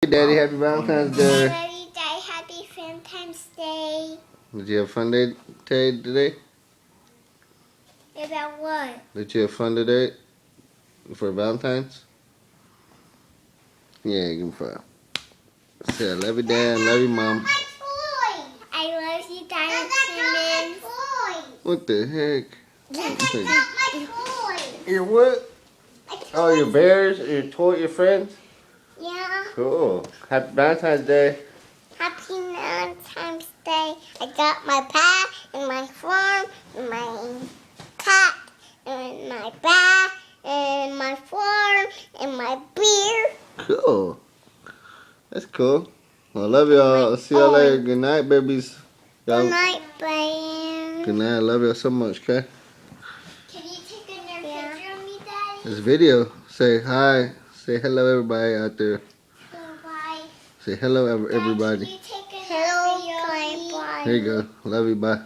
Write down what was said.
Daddy. Happy Valentine's Day. Love you, Daddy. Happy Valentine's Day. Did you have a fun day today? About what? Did you have fun today for Valentine's? Yeah, give me 5. Say I love you, Dad. I love you, Mom. I love you, Daddy. What the heck? That's my toy. Your what? Oh, your bears? Your toy? Your friends? Yeah. Cool. Happy Valentine's Day. Happy Valentine's Day. I got my pet and my farm and my cat and my bat and my farm and my beer. Cool. That's cool. I love y'all. I'll see y'all later. Good night, babies. Good night, Brian. Good night. I love y'all so much, okay? Can you take another picture of me, Daddy? This video. Say hi. Say hello, everybody out there. Bye. Say hello, everybody. Hello, bye. Here you go. Love you. Bye.